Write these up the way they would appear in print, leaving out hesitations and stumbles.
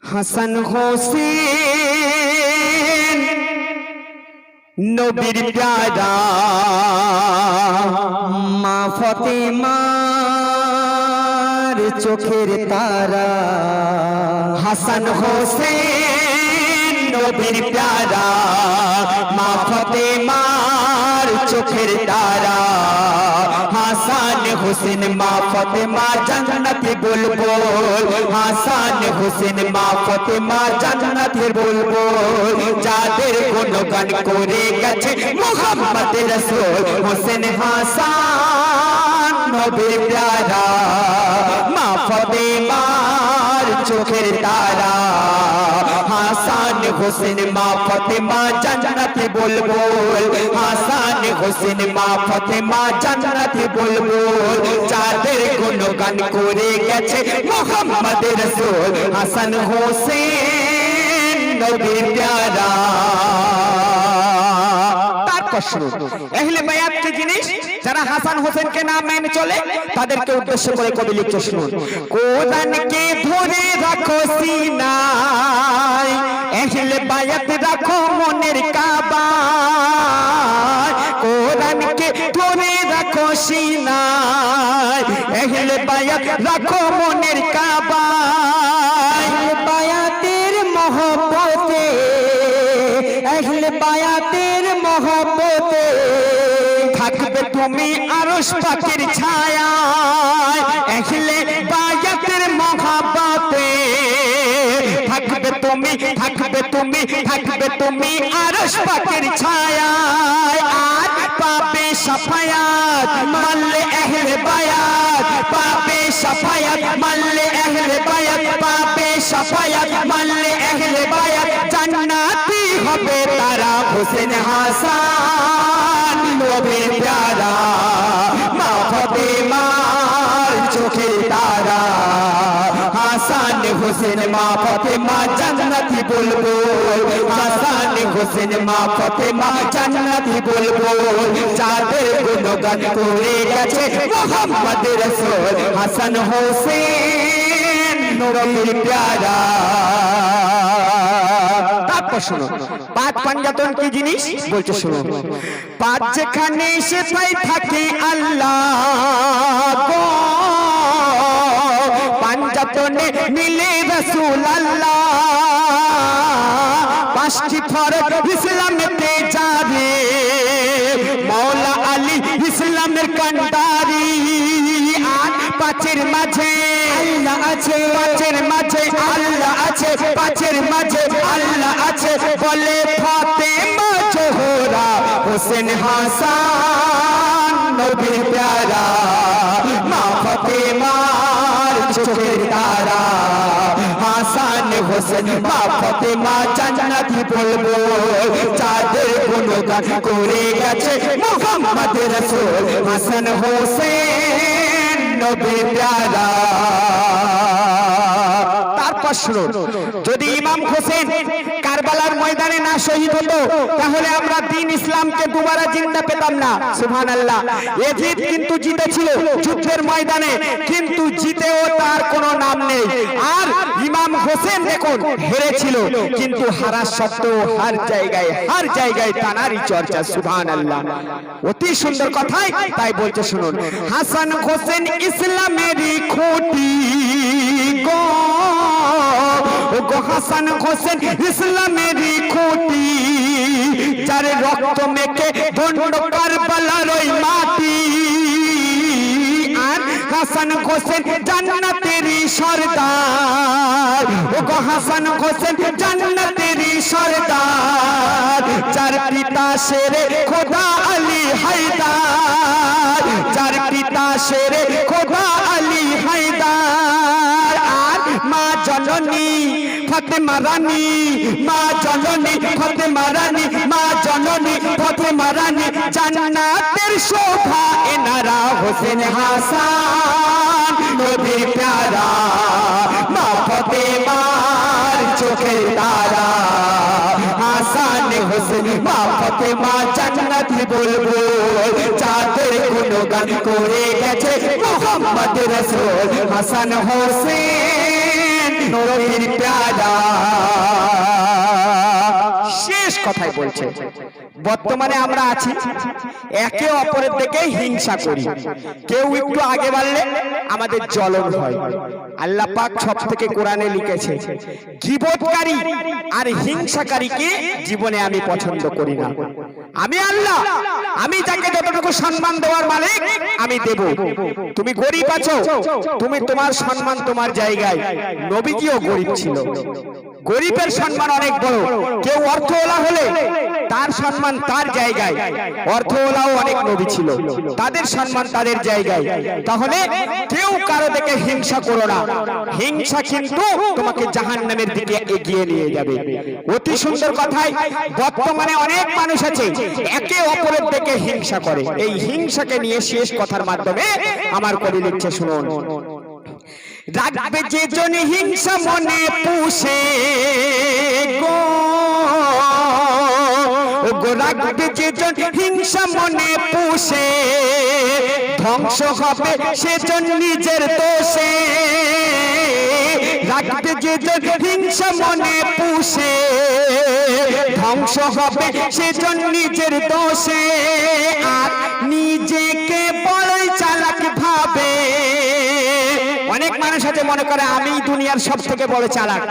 হাসান হোসেন নবীর প্যারা মা ফাতেমার চোখের তারা। হাসান হোসেন নবীর প্যারা মা ফাতেমার চোখের তারা। হাসান হোসেন মা ফাতেমা জান্নাতে বুলবুল। হাসান হোসেন মা ফাতেমা জান্নাতে বুলবুল। যাদের গুণগান করে গেছে মুহাম্মদ রাসূল। হোসেন হাসান নবীর প্যারা মা ফাতেমার চোখের তারা। হাসান হোসেন মা ফাতেমা জান্নাতে বুলবুল। হাসান হোসেন মা ফাতেমা জান্নাতে বুলবুল। যাদের গুণগান করে গেছে মুহাম্মদ রাসূল। হাসান হোসেন নবীর প্যারা। আহলে বায়াত কি জিনিস? যারা হাসান হোসেনকে না মেনে চলে তাদেরকে উদ্দেশ্য করে কবি লিখছে, শুনুন। কোরআনকে ধরে রাখো সিনায়, আহলে বায়াত রাখো মনের কাবায়। কোরআনকে ধরে রাখো সিনায়, আহলে বায়াত রাখো মনের কাবায়। বায়াতের মহব্বতে, আহলে বায়াতের মহব্বতে থাকবে তুমি আরশ পাকের ছায়ায়। আহলে বায়াতের মহব্বতে থাকবে তুমি, থাকবে তুমি, থাকবে তুমি আরশ পাকের ছায়ায়। আর পাবে শাফায়াত মানলে আহলে বায়াত, পাবে শাফায়াত মানলে আহলে বায়াত, পাবে শাফায়াত মানলে আহলে বায়াত। জান্নাতি হবে তারা। হোসেন হাসান নবীর প্যারা মা ফাতেমার চোখের তারা। হাসান হোসেন মা ফাতেমা জান্নাতি বুলবুল। হাসান হোসেন মা ফাতেমা জান্নাতি বুলবুল। যাদের গুণগান করে গেছে মুহাম্মদ রাসূল। হাসান হোসেন নবীর প্যারা। তারপর শুনো, পাঁচ পাঞ্জাতন কি জিনিস বলছে, শুনো। পাঁচ যেখানে সেটাই থাকে আল্লাহ গো, পাঞ্জাতনে মিলে রাসূল আল্লাহ। পাঁচটি ফরজ ইসলামেতে জারি, মাওলা আলী ইসলামের কান্ডারি। আর পাঁচের মাঝে আল্লাহ আছে, পাঁচের মাঝে আল্লাহ আছে, পাঁচের মাঝে আল্লাহ আছে বলে ফাতেমা জোহরা। হোসেন হাসান নবীর প্যারা মা ফাতেমার চোখের তারা। হাসান হোসেন মা ফাতেমা জান্নাতি বুলবুল। যাদের গুণগান করে গেছে মুহাম্মদ রাসূল। হাসান হোসেন নবীর প্যারা। তারপর শুনুন, যদি ইমাম হোসেন কারবালার ময়দানে না শহীদ হতো তাহলে আমরা দ্বীন ইসলামকে দুবারা জিন্দা পেতাম না। সুবহানাল্লাহ। ইয়াজিদ কিন্তু জিতেছিল যুদ্ধের ময়দানে, কিন্তু জিতেও তার কোনো নাম নেই। আর ইমাম হোসেন দেখুন হেরেছিল, কিন্তু হারার সত্ত্বেও হার জায়গায় তানারই চর্চা। সুবহানাল্লাহ। অতি সুন্দর কথাই, তাই বলছে শুনুন। হাসান হোসেন ইসলামেরই খুঁটি গো, হাসান হোসেন ইসলামেরই খুঁটি। যার রক্ত মেখে বন্ড কারবালার ওই মাটি। আর হাসান হোসেন জান্নাতেরই সরদার, হাসান হোসেন জান্নাতেরই সরদার। যার পিতা শেরে খোদা আলী হায়দার, যার পিতা শেরে খোদা আলী হায়দার। আর মা জননী ফাতেমা রানী, মা জননী ফাতেমা রানী, মা জননী ফাতেমা রানী। জান্নাতের শোভা এনারা। হোসেন হাসান নবীর প্যারা মা ফাতেমার চোখের তারা। হাসান হোসেন মা ফাতেমা জান্নাতি বুলবুল। যাদের গুণগান করে গেছে মুহাম্মদ রাসূল। হাসান হোসেন নবীর প্যারা। শেষ কথাই বলছে, বর্তমানে আমরা আছি একে অপরের দিকে হিংসা করি, কেউ একটু আগে বাড়লে আমাদের জ্বলন হয়। আল্লাহ পাক সব থেকে কোরআনে লিখেছে, গীবতকারী আর হিংসাকারীকে জীবনে আমি পছন্দ করি না। আমি আল্লাহ, আমি যাকে যতটুকু সম্মান দেওয়ার মালিক আমি দেব। তুমি গরিব আছো, তুমি তোমার সম্মান তোমার জায়গায়। নবীজিও গরিব ছিল, গরিবের সম্মান অনেক বড়। কেউ অর্থওয়ালা হলে তার সম্মান তার জায়গায়, অর্থওয়ালাও অনেক নবী ছিল, তাদের সম্মান তাদের জায়গায়। তাহলে কেউ কারো দিকে হিংসা করো না, হিংসা কিন্তু তোমাকে জাহান্নামের দিকে এগিয়ে নিয়ে যাবে। অতি সুন্দর কথাই। বর্তমানে অনেক মানুষ আছে একে অপরের দিকে হিংসা করে। এই হিংসাকে নিয়ে শেষ কথার মাধ্যমে আমার কবি লিখছে, শুনুন। রাখবে যে জন হিংসা মনে পুষে গো, রাখবে যে জন হিংসা মনে পুষে, ধ্বংস হবে সেজন নিজের দোষে। রাখবে যে জন হিংসা মনে পুষে, ধ্বংস হবে সেজন নিজের দোষে। আর নিজেকে বড়ই চালাক ভাবে। অনেক মানুষ আছে মনে করে আমি দুনিয়ার সব থেকে বড় চালাক,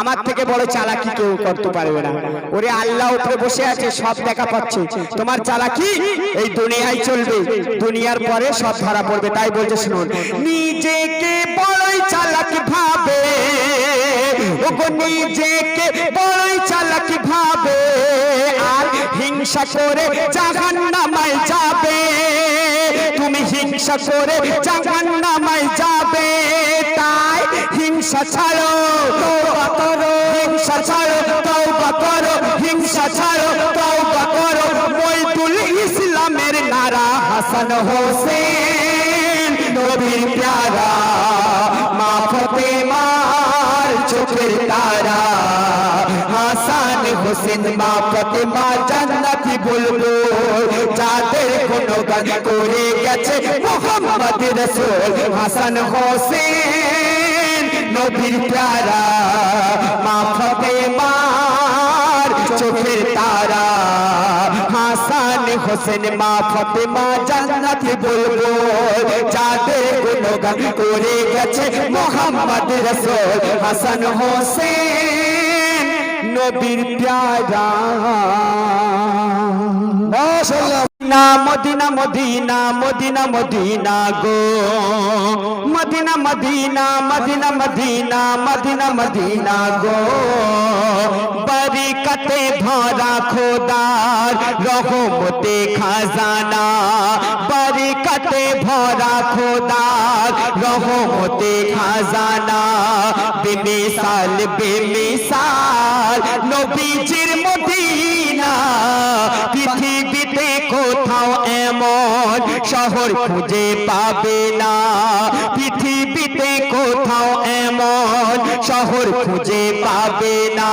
আমার থেকে বড় চালাকি কেউ করতে পারবে না। ওরে আল্লাহ উপরে বসে আছে, সব দেখা পাচ্ছে। তোমার চালাকি এই দুনিয়ায় চলবে, দুনিয়ার পরে সব ধরা পড়বে। তাই বলছে, শুনুন। নিজেকে বড়ই চালাক ভাবে, ওগো নিজেকে বড়ই চালাক ভাবে, আর হিংসা করে জাহান্নামে যাবে। তুমি হিংসা করে জাহান্নামে যাবে। তাই হিংসা ছাড়ো, তওবা করো। হিংসা ছাড়ো, তওবা করো। হিংসা ছাড়ো, তওবা করো। মইদুল ইসলামের নারা, হাসান হোসেন নবীর প্যারা, মা ফাতেমার চোখের তারা। হাসান হোসেন মা ফাতেমা জান্নাতি বুলবুল, যাদের গুণগান করে গেছে মুহাম্মদ রাসূল। হাসান হোসেন নবীর প্যারা, মা ফাতেমার চোখের তারা। হাসান হোসেন মা ফাতেমা জান্নাতি বুলবুল, যাদের গুণগান করে গেছে মুহাম্মদ রাসূল। হাসান হোসেন নবীর প্যারা। মাশাআল্লাহ। মদিনা মদিনা মদিনা মদিনা গো, মদিনা মদিনা মদিনা মদিনা মদিনা মদিনা গো। বরকতে ভরা খোদার রহমতে খাজানা, বরকতে ভরা খোদার রহমতে খাজানা। বেমিসাল বেমিসাল নবীজির মদিনা, পৃথিবীতে কোথাও এমন শহর খুঁজে পাবে না। পৃথিবীতে কোথাও এমন শহর খুঁজে পাবে না।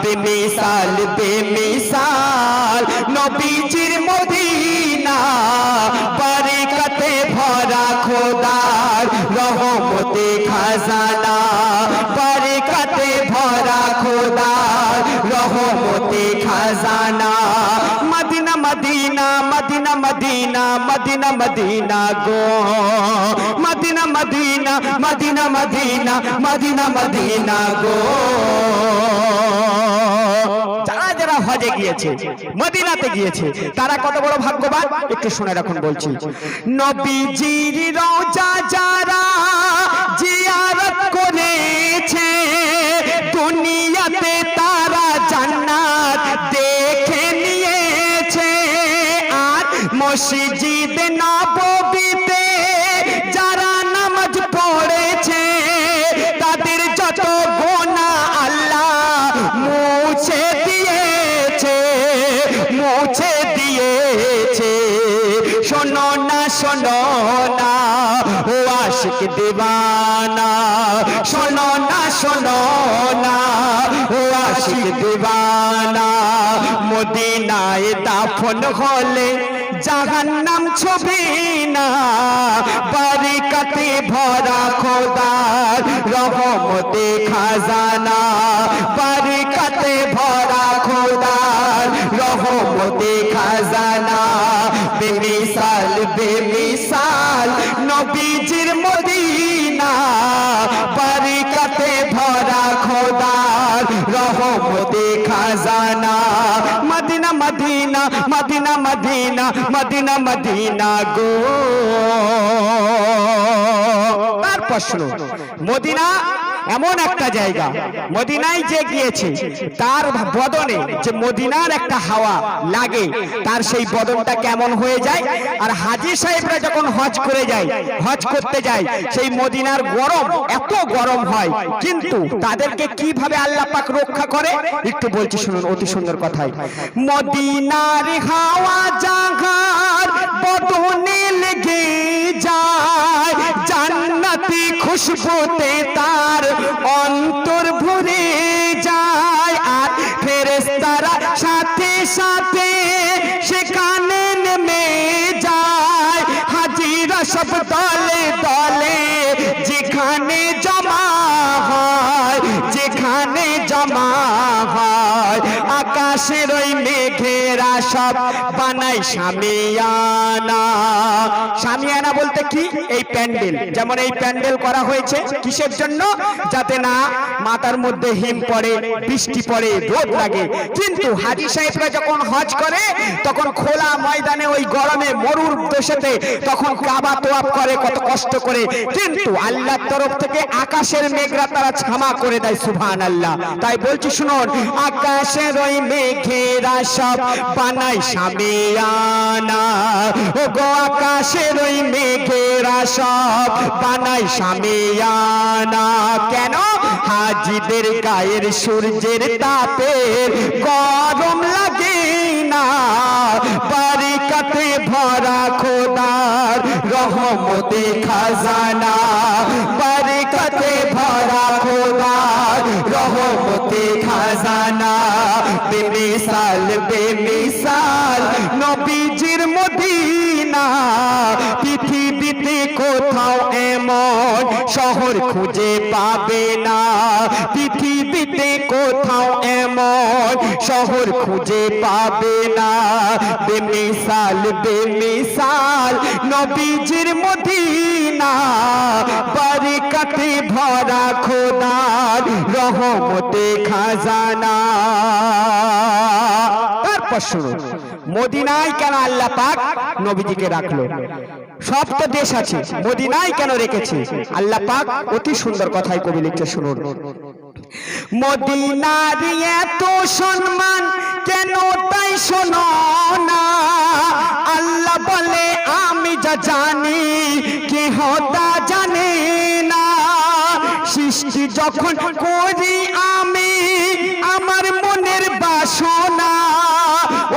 বেমিসাল বেমিসাল নবীজির মদিনা, বরকতে ভরা খোদার রহমতে খাজানা। বরকতে ভরা খোদার রহমতে খাজানা। মদিনা মদিনা মদিনা মদিনা মদিনা মদিনা গো, মদিনা মদিনা মদিনা মদিনা মদিনা মদিনা গো। যারা যারা হজে গিয়েছে, মদিনাতে গিয়েছে, তারা কত বড় ভাগ্যবান একটু শুনে রাখুন। বলছি, নবীজির রওজা যারা জিয়ারত করেছে, দুনিয়াতে তারা জান্নাত দেখে নিয়েছে। আর মসজিদ নববীতে যারা নামাজ পড়েছে, তাদের যত গুনাহ আল্লাহ মুছে দিয়েছে, মুছে দিয়েছে। শোনো না শোনো না ও আশিক দিওয়ানা, শোনো না শোনো না ও আশিক দিওয়ানা। মদিনায় দাফন হলে জাহান্নাম ছবি না, বারিকাতে ভরা খোদার রহমতে খাজানা, বারিকাতে ভরা খোদার রহমতে খাজানা। বেমিসাল বেমিসাল নবীজির মদিনা, বারিকাতে ভরা খোদার রহমতে খাজানা। মদিনা মদিনা মদিনা মদিনা মদিনা মদিনা গো। তার প্রশ্ন, মদিনা এমন একটা জায়গা, মদিনায় যে গিয়েছে তার বদনে যে মদিনার একটা হাওয়া লাগে, তার সেই বদনটা কেমন হয়ে যায়। আর হাজী সাহেবরা যখন হজ করে যায়, হজ করতে যায়, সেই মদিনার গরম এত গরম হয়, কিন্তু তাদেরকে কিভাবে আল্লাহ পাক রক্ষা করে একটু বলছি শুনুন, অতি সুন্দর কথাই। মদিনার হাওয়া জাহার বদনে লেগে যায়, জান্নাতি খুশবুতে তার অন্তর ভরে যায়। আর ফেরেশতারা সাথে সাথে সেখানে নেমে যায়, হাজিরা সব দলে দলে যেখানে জমা হয়, যেখানে জমা হয়। আকাশের ওই মেঘেরা সব বানায় শামিয়ানা। শামিয়ানা বলতে কি? এই প্যান্ডেল। যেমন এই প্যান্ডেল করা হয়েছে কিসের জন্য? যাতে না মাথার মধ্যে হিম পড়ে, বৃষ্টি পড়ে, রোদ লাগে। কিন্তু হাজী সাহেবরা যখন হজ করে তখন খোলা ময়দানে ওই গরমে মরুর দেশেতে তখন কাবা তোয়াফ করে কত কষ্ট করে, কিন্তু আল্লাহর তরফ থেকে আকাশের মেঘরা তারা ক্ষমা করে দেয়। সুবহানাল্লাহ। তাই বলছি শুনুন, আকাশের ওই মেঘেরা সব বানায় শামিয়ানা, ও গো আকাশের ওই মেঘেরা সব বানায় শামিয়ানা। কেন? হাজিদের গায়ের সূর্যের তাপে গরম লাগে না, বারিকাতে ভরা খোদার রহমতে খাজানা, বারিকাতে ভরা খোদার রহমতে খাজানা। বেমিসাল বেমিসাল নবীজির মদিনা, পৃথিবীতে কোথাও এমন শহর খুঁজে পাবে না, পৃথিবীতে কোথাও এমন শহর খুঁজে পাবে না। বেমিসাল বেমিসাল নবীজির মদিনা, বারিকাতে ভরা খোদার রহমতে খাজানা। তারপর শুনুন, মদিনায় কেন আল্লাহ পাক নবীজিকে রাখলো? সব তো দেশ আছে, মদিনায় কেন রেখেছে আল্লাহ পাক? অতি সুন্দর কথাই কবি লিখছে শুনুন। মদিনার এত সম্মান কেন তাই শোনো না, আল্লাহ বলে আমি যা জানি কেহ তা জানে না। সৃষ্টি যখন করি আমি আমার মনের বাসনা,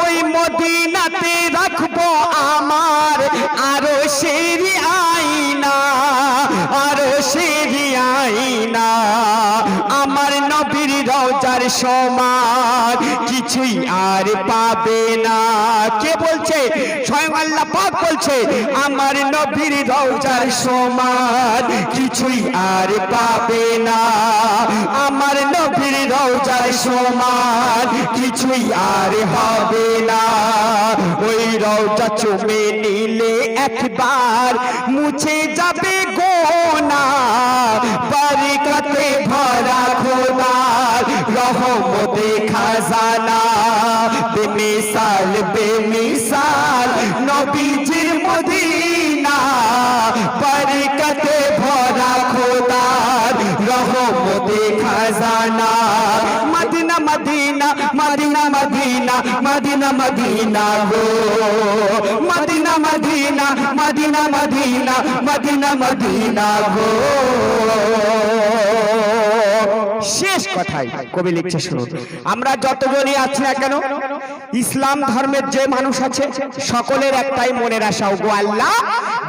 ওই মদিনাতে রাখবো আমার আরো সেরি আইনা, আরো সেরি আইনা। আমার নবীর রওজার সমান কিছুই আর পাবে না। কে বলছে? স্বয়ং আল্লাহ পাক বলছে, আমার নবীর রওজার সমান কিছুই আর পাবে না, আমার নবীর রওজার সমান কিছুই আর হবে না। ওই রওজা চুমে নিলে একবার মুছে যাবে গোনা, বারিকাতে ভরা খোদার রহমতে খাজানা। বেমিসাল বেমিসাল নবীজির মদিনা, বারিকাতে ভরা খোদার রহমতে খাজানা। মদিনা মদিনা মদিনা মদিনা মদিনা মদিনা গো, মদিনা মদিনা মদিনা মদিনা মদিনা মদিনা গো। শেষ কথাই কবি লিখছে শুনুন, আমরা যতজনই আছি না কেন, ইসলাম ধর্মের যে মানুষ আছে সকলের একটাই মনের আশা, গো আল্লাহ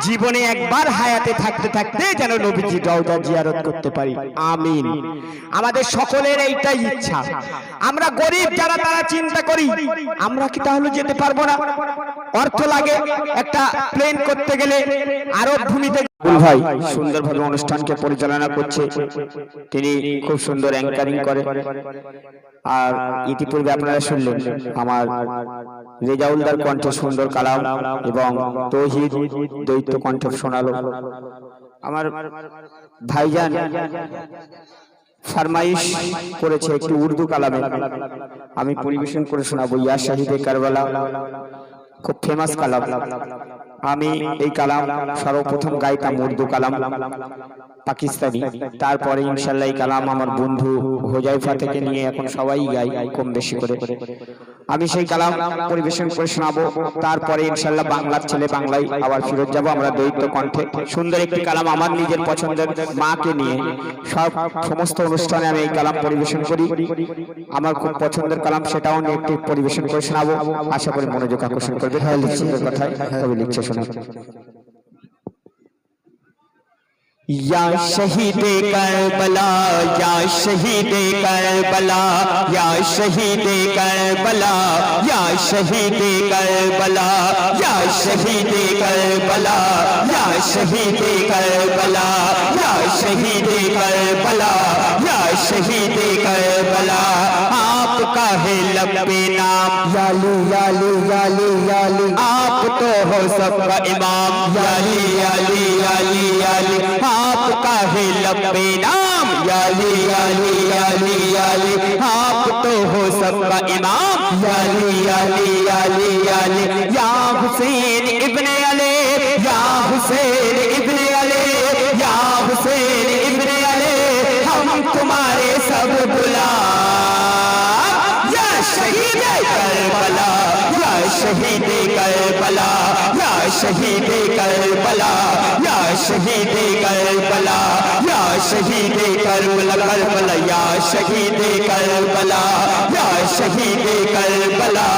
জীবনে একবার হায়াতে থাকতে থাকতে যেন নবীজির রওজা জিয়ারত করতে পারি। আমিন। আমাদের সকলের এইটাই ইচ্ছা। আমরা গরিব যারা তারা চিন্তা করি আমরা কি তাহলে যেতে পারবো না? অর্থ লাগে একটা প্লেন করতে গেলে আরব ভূমিতে। ভাই সুন্দরভাবে অনুষ্ঠানকে পরিচালনা করছে, তিনি খুব সুন্দর অ্যাঙ্কারিং করে। আর ইতিপূর্বে আপনারা শুনলেন আমার রেজাউলদার কণ্ঠে সুন্দর কালাম এবং তৌহিদ দ্বৈত কণ্ঠে শোনালো। আমার ভাইজান ফরমাইশ করেছে একটি উর্দু কালামে, আমি পরিবেশন করে শোনাবো। ইয়া শাহিদে কারবালা, খুব ফেমাস কালাম। আমি এই কালাম সর্বপ্রথম গাইতাম উর্দু কালাম পাকিস্তানি, তারপরে ইনশাআল্লাহ এই কালাম আমার বন্ধু হোজাইফা থেকে নিয়ে এখন সবাই গাই কম বেশি করে। আমি সেই কালাম পরিবেশন করে শোনাবো, তারপরে ইনশাআল্লাহ বাংলার ছেলে বাংলায় আবার ফিরত যাব আমরা দ্বৈত কণ্ঠে। সুন্দর একটি কালাম আমার নিজের পছন্দের মাকে নিয়ে সমস্ত অনুষ্ঠানে আমি এই কালাম পরিবেশন করি। আমার খুব পছন্দের কালাম, সেটাও নিয়ে একটি পরিবেশন করে শোনাবো। আশা করি মনোযোগ আকর্ষণ করবে। হ্যাঁ লিখছে কথায়, তবে লিখছে শোনা। या शहीदे करबला, या शहीदे करबला, या शहीदे करबला, या शहीदे करबला, या शहीदे करबला, या शहीदे करबला, या शहीदे करबला, या शहीदे करबला। आपका है लब्बे नाम याली याली याली याली, आप तो हो सबका इमाम याली याली याली याली। आपका है लब्बे नाम याली याली याली याली, आप तो हो सबका इमाम याली याली याली याली। या हुसैन इब्ने अली, या हुसैन इब्ने अली, या हुसैन इब्ने अली, हम तुम्हारे सब गुलाम। या शहीदे करबला, या शहीदे करबला, या शहीदे करबला, या शहीदे करबला, या शहीदे करबला करबला, या शहीदे करबला, या शहीदे करबला,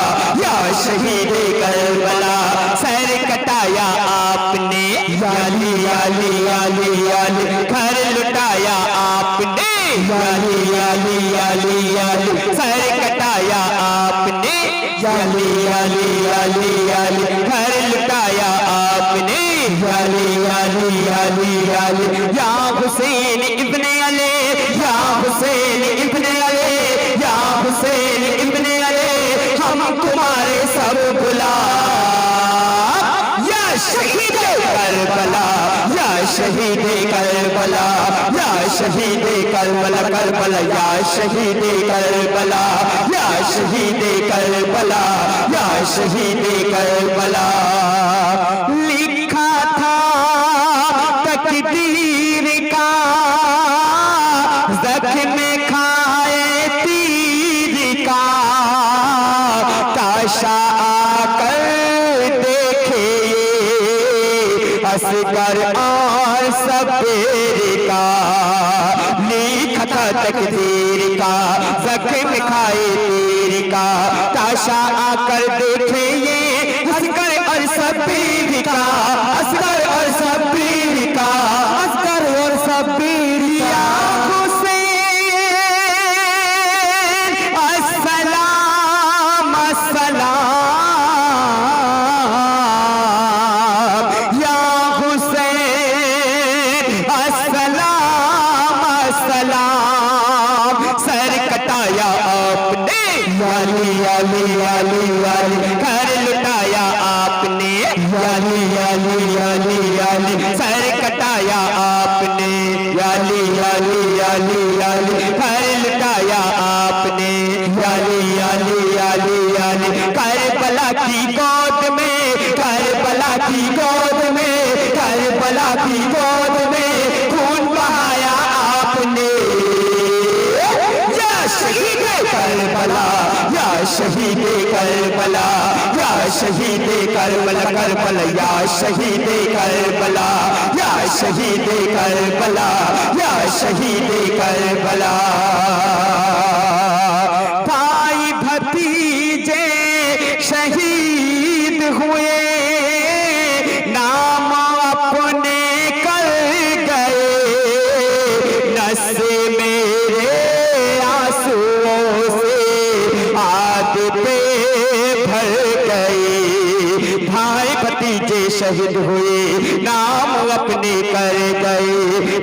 या शहीदे करबला। सर कटाया आपने याली याली याली याली, घर लुटाया आपने याली याली याली याली, सर कटाया आपने याली याली याली याली, घर लुटाया आपने याली याली याली याली। या हुसैन इब्ने अली, या हुसैन इब्ने अली, या हुसैन इब्ने अली, हम तुम्हारे सब गुलाम। या शहीदे करबला, या शहीदे करबला, या शहीदे करबला करबला, या शहीदे करबला, या शहीदे करबला, या शहीदे करबला। लिखा था तकदीर का जख्म खाए तीर का, काशा आकर देखे असगर और सबेर का। लिखा था तकदीर का जख्म खाए तीर का, काशा आकर देखे ये असगर और सबेर का, असगर और सबेर का, असगर और सबेर का। हुसैन अस्सलाम अस्सलाम, या हुसैन अस्सलाम अस्सलाम। सर कटाया आपने याली याली याली याली, घर लुटाया आपने याली याली याली याली, सर कटाया आपने याली याली याली याली, घर लुटाया आपने याली याली याली याली। करबला की गोद में, करबला की गोद में, करबला की गोद में खून बहाया आपने। या शहीदे करबला, या शहीदे करबला, या शहीदे करबला करबला, या शहीदे करबला, या शहीदे करबला, या शहीदे करबला। भाई भतीजे शहीद हुए, नाम अपने कर गए, नस्से मेरे आंसुओं से आग पे भर गए। शहीद हुए, नाम अपने कर गए,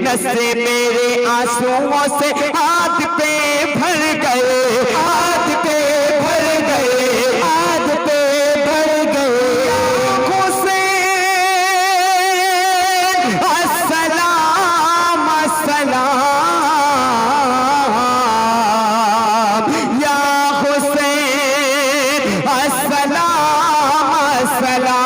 नस्से मेरे आंसुओं से हाथ पे भर गए, हाथ पे भर गए, हाथ पे भर गए। आंखों से अस्सलाम अस्सलाम या हुसैन, अस्सलाम अस्सलाम।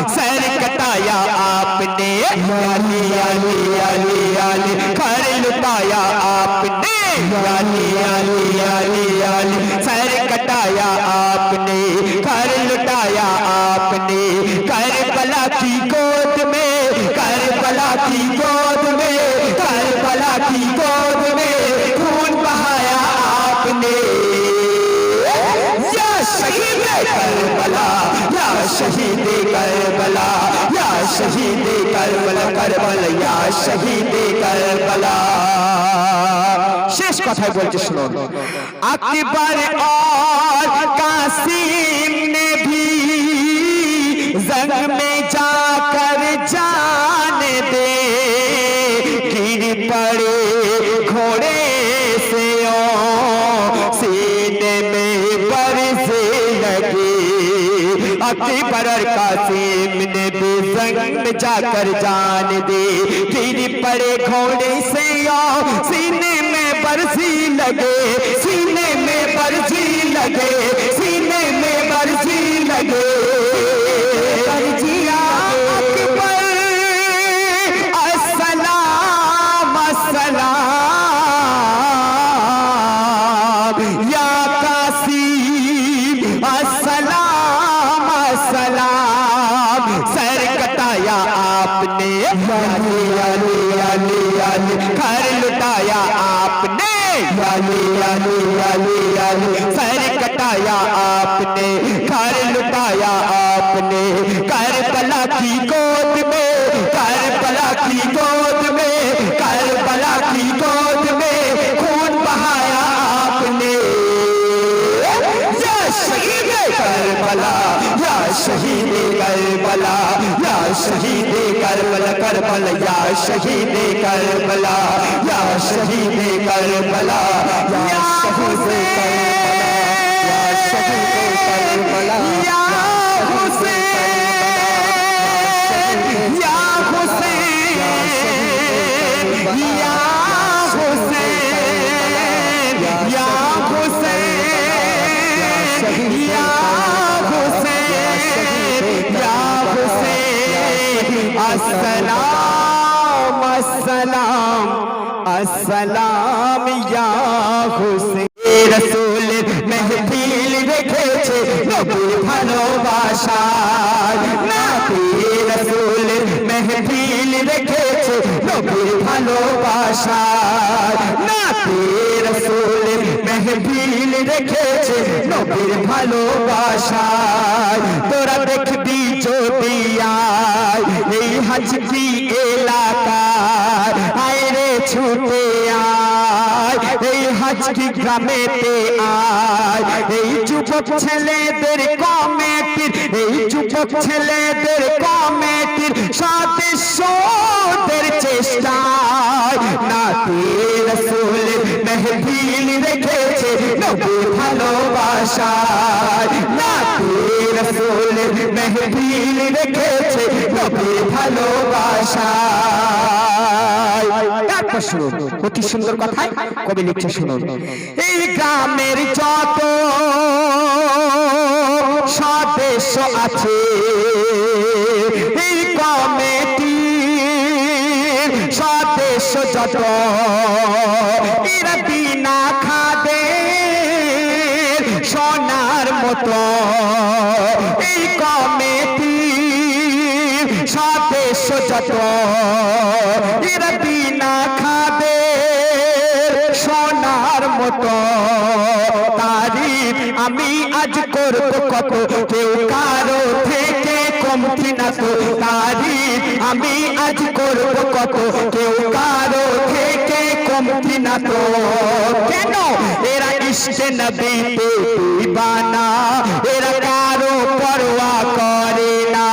सर कटाया आपने, अली अली अली अली, घर लुटाया आपने, अली अली अली अली, सर कटाया आपने, घर लुटाया आपने। करबला की गोद में, करबला की गोद में, करबला की गोद में खून बहाया आपने। या शहीद करबला, या शहीद करबला, या शहीद करबला, करबला या शहीद करबला। शेष কথাই বলতে শুনুন। আকবর और कासिम ने भी जंग में जाकर जान दे, गिर पड़े घोड़े से सीने में बरसे लगे। अकबर और कासिम ने भी जंग में जाकर जान दे, गिर पड़े घोड़े से सीने में बरसी लगे, सीने में बरसी लगे, सीने में बरसी लगे। जिया अकबर अस्सलाम अस्सलाम या कासिम, अस्सलाम अस्सलाम। सर कटाया आपने, अली अली अली अली, घर लुटाया आपने, अली अली अली अली, सर कटाया आपने, घर लुटाया आपने। करबला की गोद में, करबला की गोद में, करबला की गोद में खून बहाया आपने। या शहीद करबला, या शहीद करबला, या शहीद करबला, करबला या शहीद करबला, या शहीद करबला, या शहीद करबला, या शहीद करबला, या हुसैन, या हुसैन, या हुसैन, या हुसैन, या हुसैन, या हुसैन। अस्सलाम अस्सलाम अस्सलाम या हुसैन। रसूल महफिल রেখেছে নবীর ভালোবাসা, নাতি রসুল महफिल রেখেছে নবীর ভালোবাসা, নাতি রসুল महफिल রেখেছে নবীর ভালোবাসা। তোরা দেখবি যদি আয় এই হাজকি এলাকায়, আয় রে ছুটে আয় এই হাজকি গ্রামেতে আয়। এই যুবক ছেলেদের কমিটির, এই যুবক ছেলেদের কমিটির সদস্যদের চেষ্টায় নাতি রসুল महफिल রেখেছে নবীর ভালোবাসায়, নাতি রসুল महफिल রেখেছে নবীর ভালোবাসায়। তারপর শুনুন অতি সুন্দর কথায় কবি লিখছে শুনুন। এই গ্রামের যত সদস্য আছে, এই কমিটির সদস্য যত, এরা বিনা খাদে সোনার মতো। এই কমিটির সদস্য যত, এরা বিনা খাদে সোনার মতো। তারিফ আমি আজ করব কত, কেউ কারো থেকে কমতি না তো। তারিফ আমি আজ করব কত, কেউ কারো থেকে কমতি না তো। কেন এরা ইশকে নবীতে দিবানা, এরা কারো পরোয়া করে না,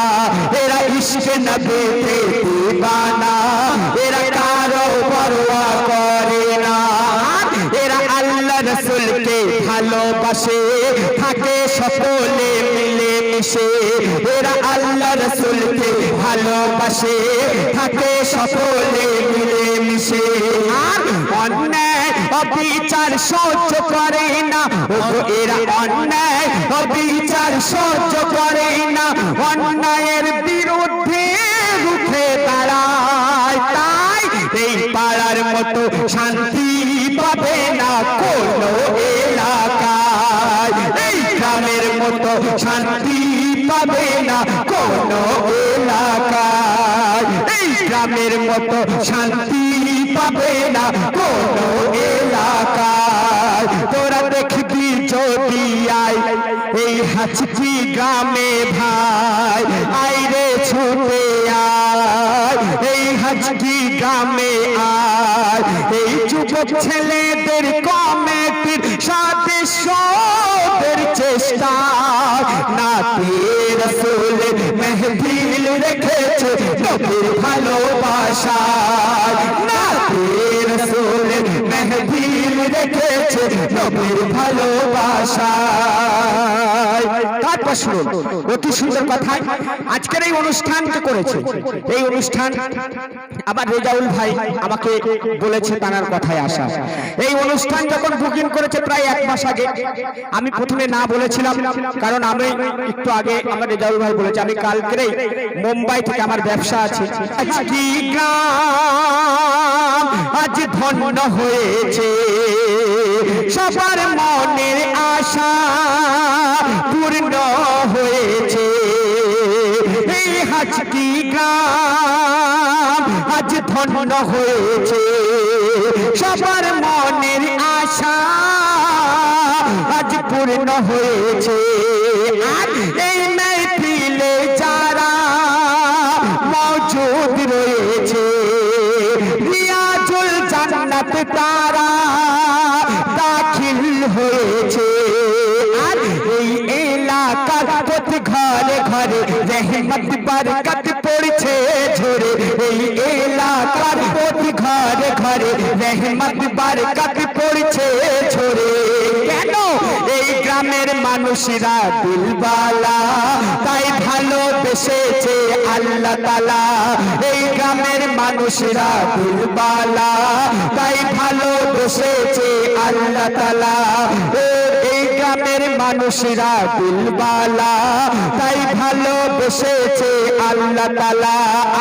আল্লাহ রাসূলকে ভালোবাসে থাকে সকলে মিলে মিশে এরা আল্লাহ রাসূলকে ভালোবাসে থাকে সকলে মিলে মিশে আর অন্যায় অবিচার সহ্য করে না এরা অন্যায় অবিচার সহ্য করে না অন্যায়ের বিরুদ্ধে রুখে দাঁড়ায় তাই এই পাড়ার মতো শান্তি পাবে না কোনো এলাকায় এই গ্রামের মতো শান্তি পাবে না কোনো এলাকায় এই গ্রামের মতো শান্তি পাবে না কোনো এলাকায় তোরা দেখবি যদি আয় এই হাঁচকি গ্রামে ভাই আইরে ছুটে আয় এই হাঁচকি গ্রামে আয় এই যুবক ছেলেদের কমিটির সদস্যদের চেষ্টা নাতে রাসূল মেহফিল রেখেছে নবীর ভালোবাসা নাতে রাসূল মেহফিল রেখেছে নবীর ভালোবাসা তারপর শুনুন অতি সুন্দর কথা আজকের এই অনুষ্ঠানটা করেছে এই অনুষ্ঠান আবার রেজাউল ভাই আমাকে বলেছে তার কথায় আসা এই অনুষ্ঠান যখন বুকিং করেছে প্রায় 1 মাস আগে আমি প্রথমে না বলেছিলাম কারণ আমি একটু আগে আমার রেজাউল ভাই বলেছে আমি কালকেই মুম্বাই থেকে আমার ব্যবসা আছে আজকে গ্রাম আজ ধন্য হয়েছে সবার মনের আশা পূর্ণ হয়েছে এই হাঁচকি গ্রাম আজ ধন্য হয়েছে সবার মনের আশা আজ পূর্ণ হয়েছে আর এই মাহফিলে যারা মওজুদ রয়েছে রিয়াজুল জান্নাত তারা দাখিল হয়েছে আর এই এলাকার প্রতি ঘরে ঘরে রহমত বরকত পড়ছে ঝরে এই এলাকার প্রতি ঘরে ঘরে রহমত বরকত পড়ছে ঝরে কেন এই গ্রামের মানুষরা দিলওয়ালা তাই ভালোবেসেছে আল্লাহ তাআলা এই গ্রামের মানুষরা দিলওয়ালা তাই ভালোবেসেছে আল্লাহ তাআলা এই গ্রামের মানুষরা দিলওয়ালা তাই ভালোবেসেছে আল্লাহ তাআলা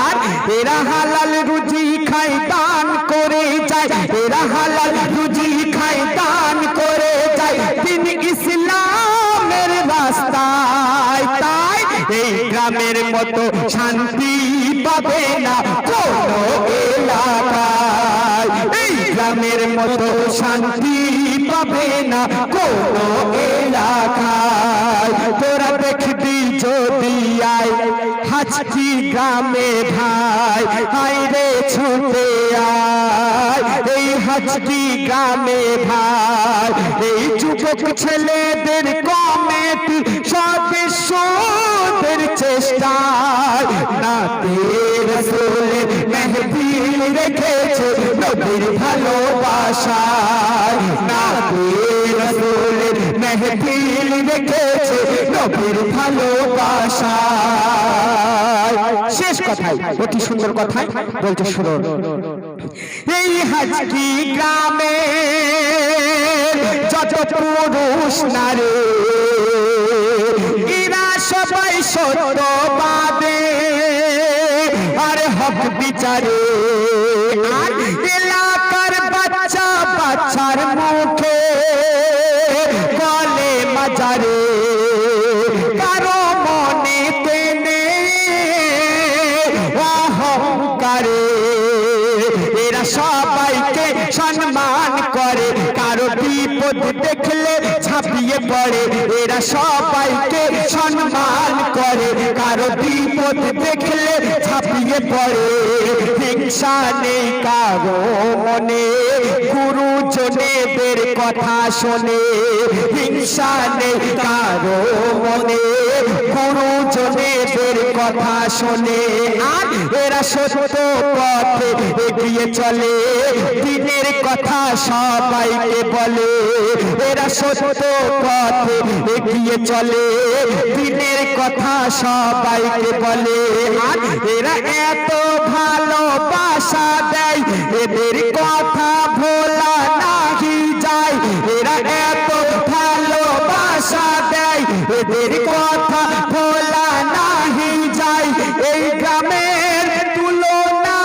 আর এরা হালাল রুজি খায় দান করে যায় এরা হালাল রুজি খায় দান করে যায় দিন ইসলামের রাস্তায় তাই এই গ্রামের মতো শান্তি পাবে না কোনো এলাকায় এই গ্রামের মতো শান্তি পাবে না কোনো এলাকায় তোরা দেখবি যদি আয় হাঁচকি গ্রামে ভাই আইরে ছুটে আয় এই হাঁচকি গ্রামে ভাই এই যুবক ছেলেদের কমিটি সদস্যদের চেষ্টায় নাতে রাসূল মেহফিল রেখেছে নবীর ভালোবাসায় নাতে রাসূল মেহফিল রেখেছে নবীর ভালোবাসায় শেষ কথাই অতি সুন্দর কথাই বলতে শুনুন এই হাঁচকি গ্রামে যত পুরুষ নারী এরা সবাই সত্যবাদী আর হক বিচারে আর এলাকার বাচ্চা বাচ্চার মুখে গলে মাজারে কারো মনে তেনে অহংকারে এরা সবাইকে সম্মান করে কারো বিপদ দেখলে ঝাঁপিয়ে পড়ে এরা সবাইকে সম্মান করে কারো বিপদ দেখলে ঝাঁপিয়ে পড়ে, হিংসা নেই কারো মনে, গুরুজনেদের কথা শোনে, হিংসা নেই কারো মনে, গুরুজনেদের কথা শোনে। আর এরা সত্য পথে এগিয়ে চলে, দিনের কথা সবাইকে বলে, এরা সত্য পথে এগিয়ে চলে, দিনের কথা সবাইকে বলে। আর এরা এত ভালোবাসা দেয়, এদের কথা ভোলা নাহি যায়, এরা এত ভালোবাসা দেয়, এদের কথা ভোলা নাহি যায়, এই গ্রামের তুলনা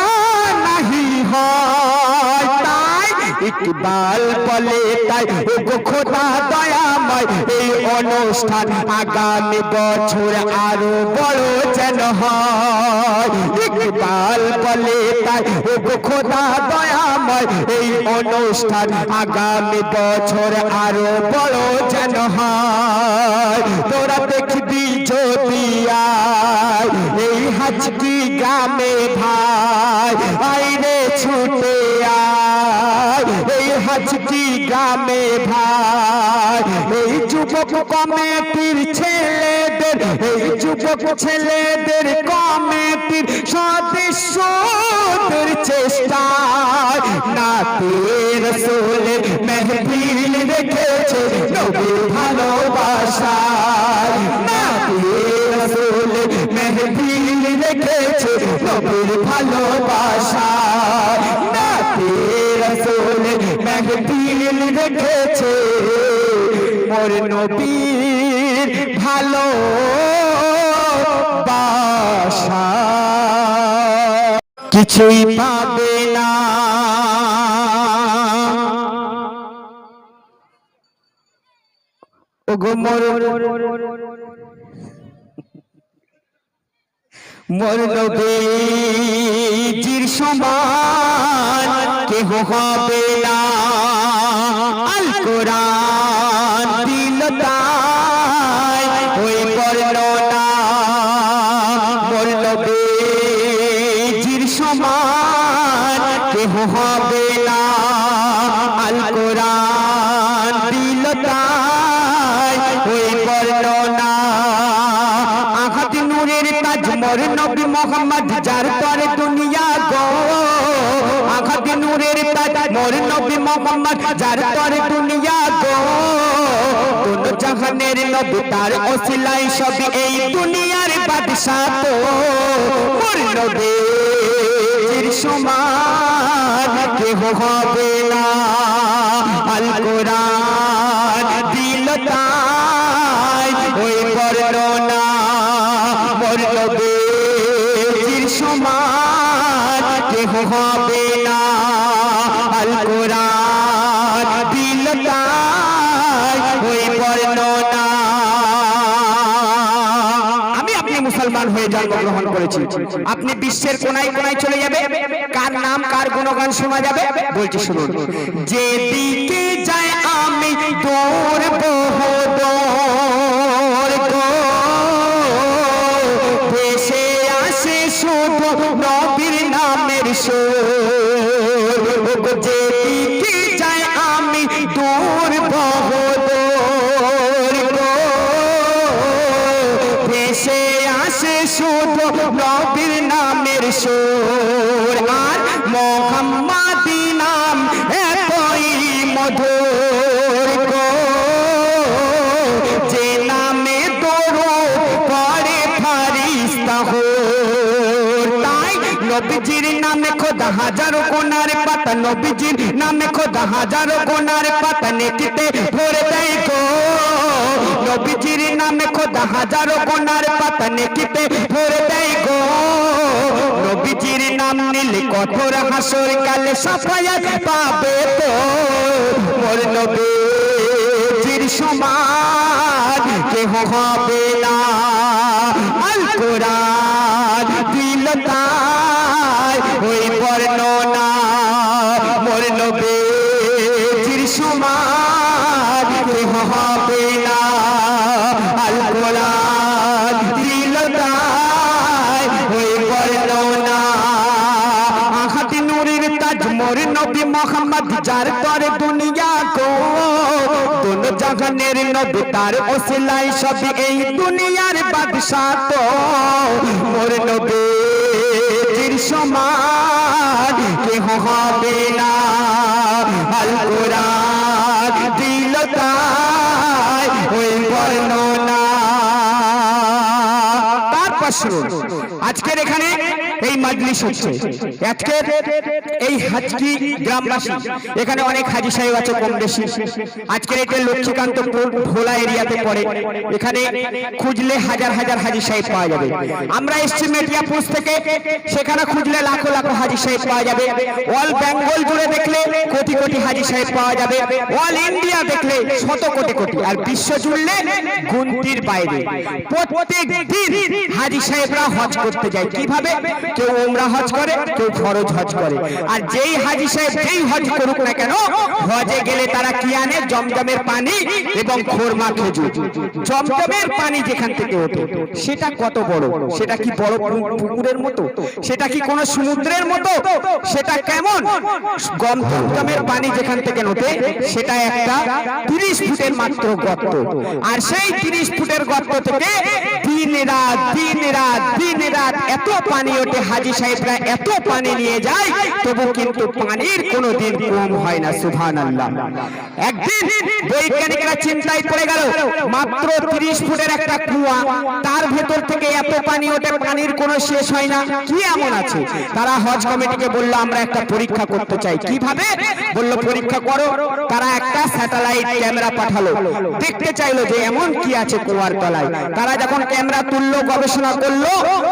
নাহি হয়। তাই ইকবাল বলে, তাই ওগো খোদা দয়াময়, এই অনুষ্ঠান আগামী বছর আরো বড় যেন হয়। ইকবাল বলে, তাই ওগো খোদা দয়াময়, এই অনুষ্ঠান আগামী বছর আরো বড় যেন হয়। তোরা দেখবি যদি আয় এই হাজকি গ্রামে ভাই, আইরে ছুটে আয় এই হাজকি গ্রামে ভাই, এই যুবক কমিটির ছেলেদের, এই যুবক ছেলেদের কমিটির সদস্যদের চেষ্টায় নাতের রাসূলের মেহফিল রেখেছে নবীর ভালোবাসায়, নাতের রাসূলের মেহফিল রেখেছে নবীর ভালোবাসায়, নাতের রাসূলের মেহফিল রেখেছে মোর নবীর ভালোবাসা। কিছুই পাবে না ওগো মোর নবীজির সমান কেহ হবে না। আল কোরআন দিল তাই ওই বর্ণনা, মোর নবীজির সমান কেহ হবে না। আল কোরআন দিল তাই ওই বর্ণনা। আহাদ নূরের তাজ মোর নবী মোহাম্মদ, যার পরে দুনিয়া গো। আহাদ নূরের তাজ মোর নবী মোহাম্মদ, যার পরে দুনিয়া গো। কোন জাহানের নবী, তার ওসিলায় সব এই দুনিয়ার বাদশা তো। মোর নবীর সমান কেহ হবে না। আল কোরআন দিল তাই ওই বর্ণনা, মোর নবীর সমান কেহ হবে না। আল কোরআন দিল তাই ওই বর্ণনা। আমি আপনি মুসলমান হয়ে জন্মগ্রহণ করেছি, আপনি বিশ্বের কোনায় কোনায় চলে যাবে, কার নাম কার গুণগান শোনা যাবে। বলছি শুনুন, যেদিকে যায় আমি দূর বহুদূর গো, ভেসে আসে শুধু নবীর নামের সুর। যেদিকে যায় আমি দূর বহুদূর গো, ভেসে আসে শুধু নবীর নামের সুর। আর মুহাম্মাদি নাম এতই মধুর গো, যে নামে দরুদ পড়ে ফারিস্তা হুর। তাই নবীজির নামে খোদা হাজারো গুনার পাতা, নবীজির নামে খোদা হাজারো গুনার পাতা নেকিতে ভরে দেয় গো। নবীজির নামে খোদা হাজারো গুনার পাতা নেকিতে ভরে দেয় গো। নবীজির নাম নিলে কঠোর হাসর কালে সাফায়াত পাবে তো। মোর নবীজির সমান কেহ হবে না। আল কোরআন দিল তাই ওই বর্ণনা, মোর নবীজির সমান কেহ হবে না। আল কোরআন দিল তাই ওই বর্ণনা। যার তর দুনিয়া গো दोनों जहानेर नबी तार ओसिलाई सब এই দুনিয়ার বাদশা তো মোর নবীর সমান কেহ হবে না আল কোরআন দিল তাই ওই বর্ণনা তারপর শুনুন আজকের এখানে এই মাজলিস হচ্ছে আজকের এই হাজকি গ্রামবাসী এখানে অনেক হাজী সাহেব আছে কম বেশি আজকের এটা লক্ষ্মীকান্তপুর ভোলা এরিয়াতে পড়ে এখানে খুঁজলে হাজার হাজার হাজী সাহেব পাওয়া যাবে আমরা এসছি মেটিয়াপুর থেকে সেখানে খুঁজলে লাখো লাখো হাজী সাহেব পাওয়া যাবে অল বেঙ্গল জুড়ে দেখলে কোটি কোটি হাজী সাহেব পাওয়া যাবে অল ইন্ডিয়া দেখলে শত কোটি কোটি আর বিশ্ব জুড়লে গুনতির বাইরে প্রত্যেক দিন হাজী সাহেবরা হজ করতে যায় কিভাবে কেউ উমরা হজ করে কেউ ফরজ হজ করে আর যেই হাজী সাহেব যেই হজ করুক না কেন হজে গেলে তারা কি আনে জমজমের পানি এবং খোরমা খেজুর জমজমের পানি যেখান থেকে ওঠে সেটা কত বড় সেটা কি বড় পুকুরের মতো সেটা কি কোনো সমুদ্রের মতো সেটা কেমন জমজমের পানি যেখান থেকে ওঠে সেটা একটা 30 ফুটের মাত্র গর্ত আর সেই 30 ফুটের গর্ত থেকে দিন রাত এত পানি ওঠে হাজী সাহেবরা এত পানি নিয়ে যায় তবু কিন্তু পানির কোনো দিন কম হয় না সুবহানাল্লাহ একদিন বৈজ্ঞানিকরা চিন্তায় পড়ে গেল মাত্র 30 ফুটের একটা কুয়া তার ভেতর থেকে এত পানি ওঠে পানির কোনো শেষ হয় না কি এমন আছে তারা হজ কমিটিকে বলল আমরা একটা পরীক্ষা করতে চাই কিভাবে বলল পরীক্ষা করো তারা একটা স্যাটেলাইট ক্যামেরা পাঠালো দেখতে চাইলো যে এমন কি আছে কুয়ার তলায় তারা যখন ক্যামেরা তুললো গবেষণা করলো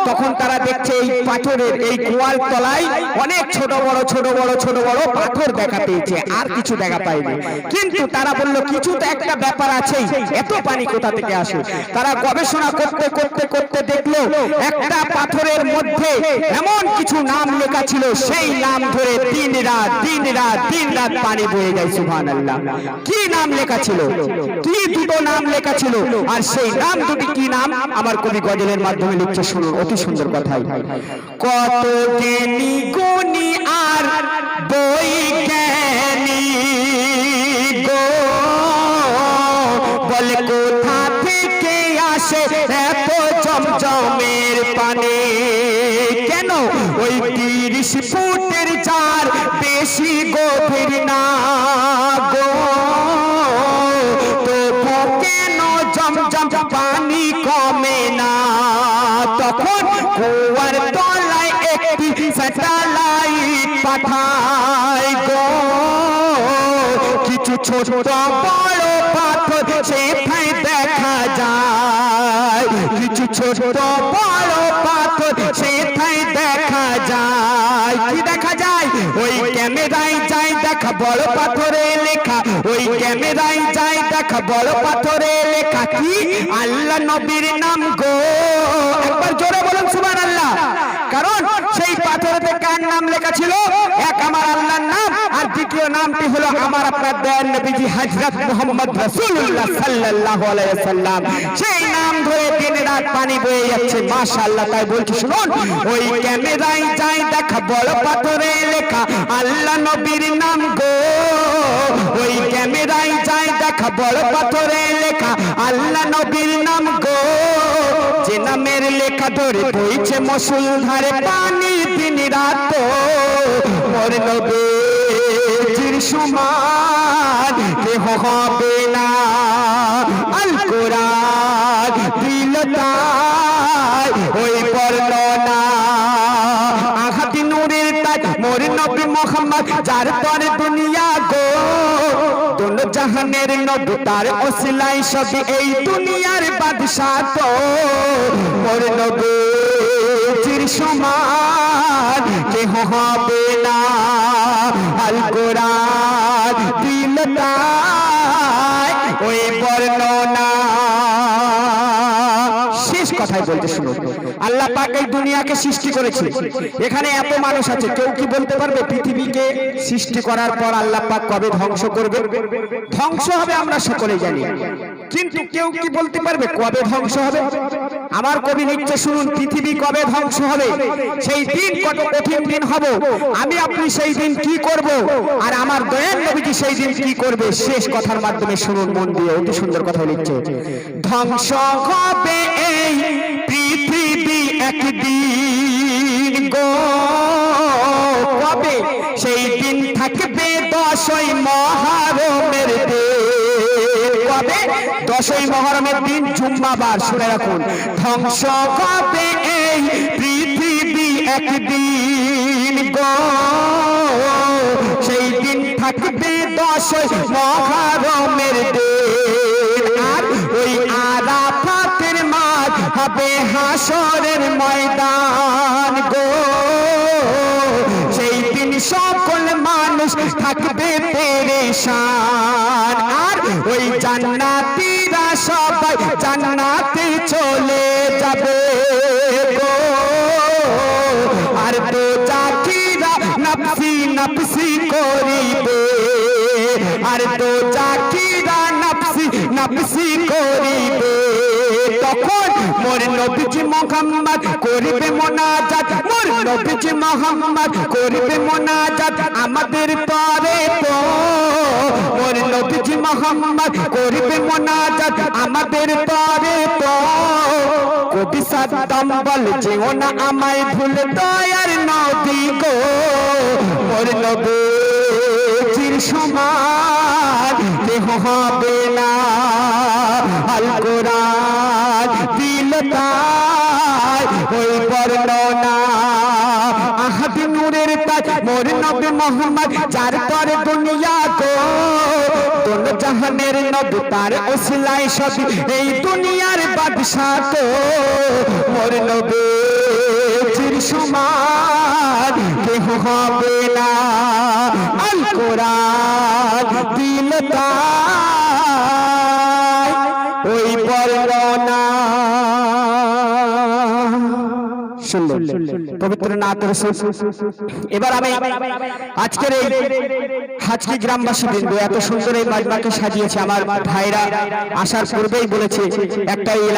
তখন তারা দেখছে এই পাথরের এই কুয়ার তলায় অনেক ছোট বড় পাথর দেখা পেয়েছে আর কিছু দেখা পায়নি কিন্তু তারা বলল কিছু তো একটা ব্যাপার আছে এত পানি কোথা থেকে আসে তারা গবেষণা করতে দেখলো একটা পাথরের মধ্যে এমন কিছু নাম লেখা ছিল সেই নাম ধরে দিন রাত পানি বয়ে যায় সুবহানাল্লাহ কি নাম লেখা ছিল কি দুটো নাম লেখা ছিল আর সেই নাম দুটি কি নাম আমার কবি গজলের মাধ্যমে লিখছে শুনুন অতি সুন্দর কথাই কত জ্ঞানী গুণী আর বৈজ্ঞানী গো বলে কোথা থেকে আসে এত জমজমের পানি কেন ওই 30 ফুটের চার বেশি গভীর না গো তবু কেন জমজম পানি কমে না তখন কুয়ার তলায় একটি স্যাটেলাইট পাঠায় গো কিছু ছোট বড় পাথর সেখানে দেখা যায় কিছু ছোট বড় পাথর সেখানে দেখা যায় কি দেখা যায় ওই ক্যামেরায় যায় দেখা বড় পাথরে লেখা ওই ক্যামেরায় যায় দেখা বড় পাথরে লেখা কি আল্লাহ নবীর নাম গো একবার জোরে বলুন সুবহানাল্লাহ কারণ সেই পাথরেতে কার নাম লেখা ছিল এক আমার আল্লাহর নাম আর দ্বিতীয় নামটি হলো আমার আপনার দয়াল নবীজি হযরত মুহাম্মদ রাসূলুল্লাহ সাল্লাল্লাহু আলাইহি ওয়াসাল্লাম সেই নাম ধরে দিন রাত পানি বয়ে যাচ্ছে মাশাআল্লাহ তাই বলছি শুনুন ওই ক্যামেরায় যায় দেখা বড় পাথরে লেখা আল্লাহ নবীর নাম গো ওই ক্যামেরায় যায় দেখা বড় পাথরে লেখা আল্লাহ নবীর নাম গো যে নামের লেখা ধরে বইছে মসুল ধারে পানি দিন রাত মোর নবীর সমান কেহ হবে না আল কোরআন দিল তাই ওই বর্ণনা আহাতি নূরের তাজ মোর নবী মুহাম্মদ যার তর দুনিয়া গো दोनों जहानेर नबी तार ओसिलाई सब এই দুনিয়ার বাদশা তো মোর নবীর সমান কেহ হবে না আল কোরআন দিল তাই ওই বর্ণনা শেষ কথাই বলতে শুনুন আল্লাহ পাক এই দুনিয়াকে সৃষ্টি করেছে এখানে এত মানুষ আছে কেউ কি বলতে পারবে পৃথিবীকে সৃষ্টি করার পর আল্লাহ পাক কবে ধ্বংস করবে ধ্বংস হবে আমরা সকলেই জানি কিন্তু কেউ কি বলতে পারবে কবে ধ্বংস হবে আমার কবি লিখছে শুনুন, পৃথিবী কবে ধ্বংস হবে, সেই দিন কত কঠিন দিন হবে, আমি আপনি সেই দিন কি করব, আর আমার দয়াল নবীজি সেই দিন কি করবে, শেষ কথার মাধ্যমে শুনুন মন দিয়ে, অতি সুন্দর কথা লিখছে। ধ্বংস হবে এই পৃথিবী একদিন গো, কবে সেই দিন থাকবে দশই মহরমের দিন, কবে দশই মহরমের দিন জুম্মাবার, শুনে রাখুন। ধ্বংস হবে এই পৃথিবী একদিন গো, সেই দিন থাকবে দশই মহরমের দিন, আর ওই আরাফাতের মাঠ হবে হাসরের ময়দান গো, সেই দিন সকল মানুষ থাকবে পেরেশান, আর ওই জান্নাতীরা সবাই জান্নাতে চলে যাবে গো, আর দোজাকিরা নফসি নফসি করিবে, আর দোজাকিরা নফসি নফসি করিবে, তখন মোর নবীজি মুহাম্মদ করিবে মোনাজাত, মোর নবীজি মুহাম্মদ করিবে মোনাজাত, আমাদের পরে তো মোর নবীজি মুহাম্মদ করিবে মোনাজাত, আমাদের পরে তো কবি সাদ্দাম বলে যেও না আমায় ভুল দয়ার নবী গো, মোর নবীজির সমান কেহ হবে না, আল কোরআন দিল তাই ওই বর্ণনা, আহাদি নূরের তাজ মোর নবী মুহাম্মদ, যার পরে দুনিয়া গো, দোল জাহানের নবী তার ওসিলায় সবই এই দুনিয়ার বাদশা গো, মোর নবীর সমান কেহ হবে না, আল কোরআন দিল তাই ওই বর্ণনা। পবিত্র নাত রাসূল। এবার আমি আজকের এই হাজকি গ্রামবাসী বৃন্দ এত সুন্দর এই মাজমাকে সাজিয়েছে, আমার ভাইরা আসার পূর্বেই বলেছে একটা